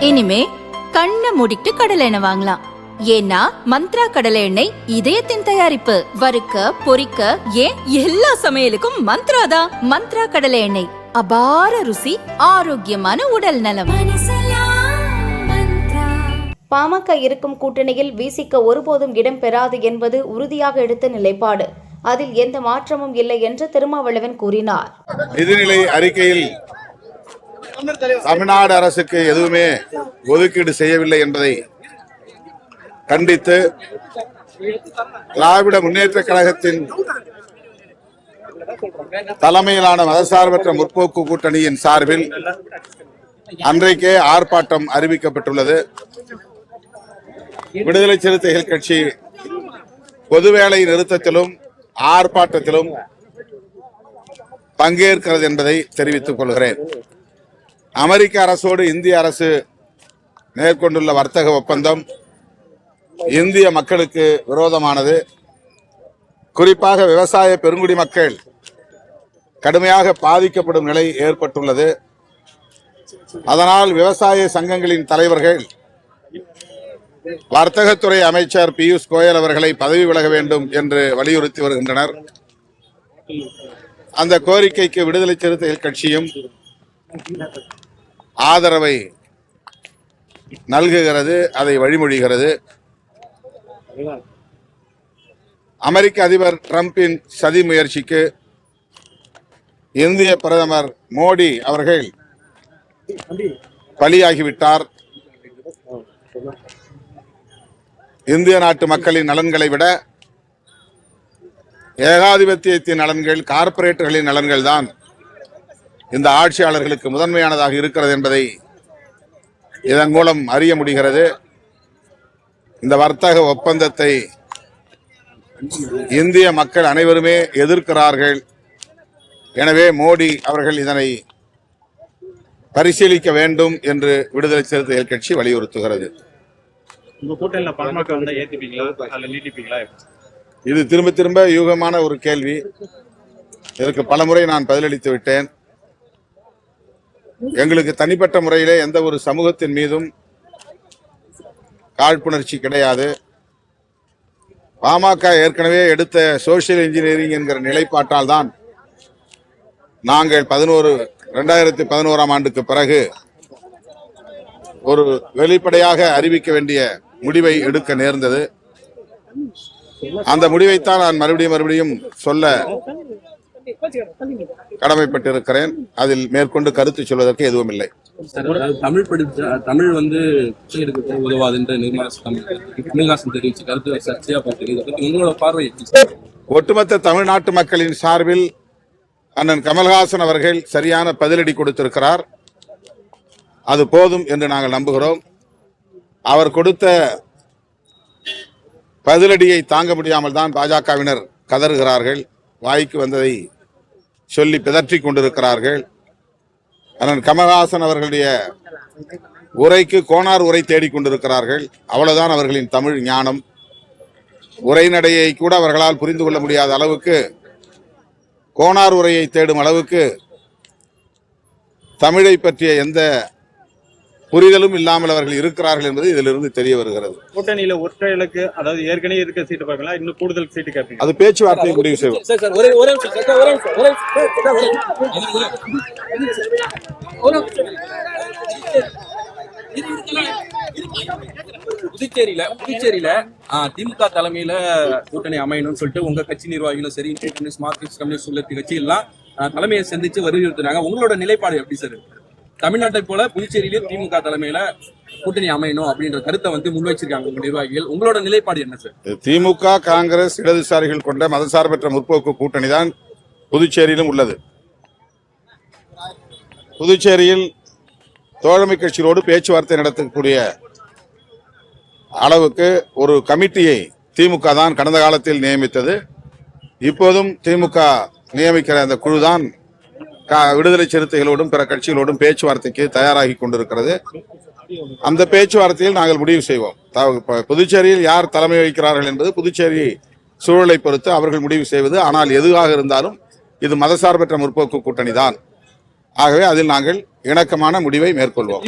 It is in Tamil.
இனிமே கண்ணை மூடிட்டு கடலை எண்ணெய் வாங்கலாம். ஏன்னா மந்த்ரா கடலை எண்ணெய் இதயத்தின் தயாரிப்பு. வறுக்க பொரிக்க ஏன் எல்லா சமையலுக்கும் மந்த்ரா தான். மந்த்ரா கடலை எண்ணெய், அபார ருசி, ஆரோக்கியமான உடல் நலம். பாமக இருக்கும் கூட்டணியில் விசிக ஒருபோதும் இடம் பெறாது என்பது உறுதியாக எடுத்த நிலைப்பாடு. அதில் எந்த மாற்றமும் இல்லை என்று திருமாவளவன் கூறினார். நிதிநிலை அறிக்கையில் தமிழ்நாடு அரசுக்கு எதுவுமே ஒதுக்கீடு செய்யவில்லை என்பதை கண்டித்து திராவிட முன்னேற்ற கழகத்தின் தலைமையிலான மதசார்பற்ற முற்போக்கு கூட்டணியின் சார்பில் அன்றைக்கே ஆர்ப்பாட்டம் அறிவிக்கப்பட்டுள்ளது. விடுதலை சிறுத்தைகள் கட்சி பொதுவேளை நிறுத்தத்திலும் ஆர்ப்பாட்டத்திலும் பங்கேற்கிறது என்பதை தெரிவித்துக் கொள்கிறேன். அமெரிக்க அரசோடு இந்திய அரசு மேற்கொண்டுள்ள வர்த்தக ஒப்பந்தம் இந்திய மக்களுக்கு விரோதமானது. குறிப்பாக விவசாய பெருங்குடி மக்கள் கடுமையாக பாதிக்கப்படும் நிலை ஏற்பட்டுள்ளது. அதனால் விவசாய சங்கங்களின் தலைவர்கள் வர்த்தகத்துறை அமைச்சர் பியூஷ் கோயல் அவர்களை பதவி விலக வேண்டும் என்று வலியுறுத்தி வருகின்றனர். அந்த கோரிக்கைக்கு விடுதலை சிறுத்தைகள் கட்சியும் ஆதரவை நல்குகிறது, அதை வழிமொழிகிறது. அமெரிக்க அதிபர் டிரம்பின் சதி முயற்சிக்கு இந்திய பிரதமர் மோடி அவர்கள் பலியாகிவிட்டார். இந்திய நாட்டு மக்களின் நலன்களை விட ஏகாதிபத்தியத்தின் நலன்கள், கார்ப்பரேட்டுகளின் நலன்கள் தான் இந்த ஆட்சியாளர்களுக்கு முதன்மையானதாக இருக்கிறது என்பதை இதன் மூலம் அறிய முடிகிறது. இந்த வர்த்தக ஒப்பந்தத்தை இந்திய மக்கள் அனைவருமே எதிர்க்கிறார்கள். எனவே மோடி அவர்கள் இதனை பரிசீலிக்க வேண்டும் என்று விடுதலை சிறுத்தைகள் கட்சி வலியுறுத்துகிறது. இது திரும்ப திரும்ப யூகமான ஒரு கேள்வி. இதற்கு பலமுறை நான் பதிலளித்து விட்டேன். எங்களுக்கு தனிப்பட்ட முறையிலே எந்த ஒரு சமூகத்தின் மீதும் காழ்ப்புணர்ச்சி கிடையாது. பாமக ஏற்கனவே எடுத்த சோசியல் இன்ஜினியரிங் என்கிற நிலைப்பாட்டால் தான் நாங்கள் 2011ஆம் ஆண்டுக்கு பிறகு ஒரு வெளிப்படையாக அறிவிக்க வேண்டிய முடிவை எடுக்க நேர்ந்தது. அந்த முடிவைத்தான் நான் மறுபடியும் சொல்ல கடமைப்பட்டிருக்கிறேன். அதில் மேற்கொண்டு கருத்து சொல்வதற்கு எதுவும் இல்லை. தமிழ் வந்து உதவாது என்று கமல்ஹாசன் தெரிவிச்ச கருத்து சர்ச்சையா போட்டு உங்களோட பார்வை? ஒட்டுமொத்த தமிழ்நாட்டு மக்களின் சார்பில் அண்ணன் கமல்ஹாசன் அவர்கள் சரியான பதிலடி கொடுத்திருக்கிறார். அது போதும் என்று நாங்கள் நம்புகிறோம். அவர் கொடுத்த பதிலடியை தாங்க முடியாமல் தான் பாஜகவினர் கதறுகிறார்கள். வாய்க்கு வந்ததை சொல்லி பிதற்றிக் கொண்டிருக்கிறார்கள். அண்ணன் கமல்ஹாசன் அவர்களுடைய உரைக்கு கோனார் உரை தேடிக்கொண்டிருக்கிறார்கள். அவ்வளவுதான் அவர்களின் தமிழ் ஞானம். உரைநடையை கூட அவர்களால் புரிந்து கொள்ள முடியாத அளவுக்கு, கோனார் உரையை தேடும் அளவுக்கு தமிழை பற்றிய எந்த புரிதலும் இல்லாமல் அவர்கள் இருக்கிறார்கள் என்பது இதிலிருந்து தெரிய வருகிறது. கூட்டணியில ஒற்றை இலக்கு, அதாவது ஏற்கனவே இருக்க சீட்டு பார்க்கலாம், இன்னும் கூடுதல் சீட்டு கேட்பீங்க. அது பேச்சுவார்த்தையை முடிவு செய்வோம். புதுச்சேரியில திமுக தலைமையில கூட்டணி அமையணும்னு சொல்லிட்டு உங்க கட்சி நிர்வாகிகளும் சரி, மார்க்சிஸ்ட் கம்யூனிஸ்ட் உள்ள கட்சி எல்லாம் தலைமையை சந்திச்சு வலியுறுத்தினாங்க. உங்களோட நிலைப்பாடு எப்படி சார்? தமிழ்நாட்டை போல புதுச்சேரியிலும் திமுக தலைமையில கூட்டணி அமையணும் அப்படின்ற கருத்தை வந்து முன்வைச்சிருக்காங்க உங்க நிர்வாகிகள். உங்களோட நிலைப்பாடு என்ன சார்? திமுக, காங்கிரஸ், இடதுசாரிகள் கொண்ட மதசார்பற்ற முற்போக்கு கூட்டணி தான் புதுச்சேரியிலும் உள்ளது. புதுச்சேரியில் தோழமை கட்சிகளோடு பேச்சுவார்த்தை நடத்தக்கூடிய அளவுக்கு ஒரு கமிட்டியை திமுக தான் கடந்த காலத்தில் நியமித்தது. இப்போதும் திமுக நியமிக்கிற அந்த குழுதான் விடுதலை சிறுத்தைகளோடும் பிற கட்சிகளோடும் பேச்சுவார்த்தைக்கு தயாராகி கொண்டிருக்கிறது. அந்த பேச்சுவார்த்தையில் நாங்கள் முடிவு செய்வோம். புதுச்சேரியில் யார் தலைமை வகிக்கிறார்கள் என்பது புதுச்சேரி சூழலை பொறுத்து அவர்கள் முடிவு செய்வது. ஆனால் எதுவாக இருந்தாலும் இது மதசார்பற்ற முற்போக்கு கூட்டணி தான். ஆகவே அதில் நாங்கள் இணக்கமான முடிவை மேற்கொள்வோம்.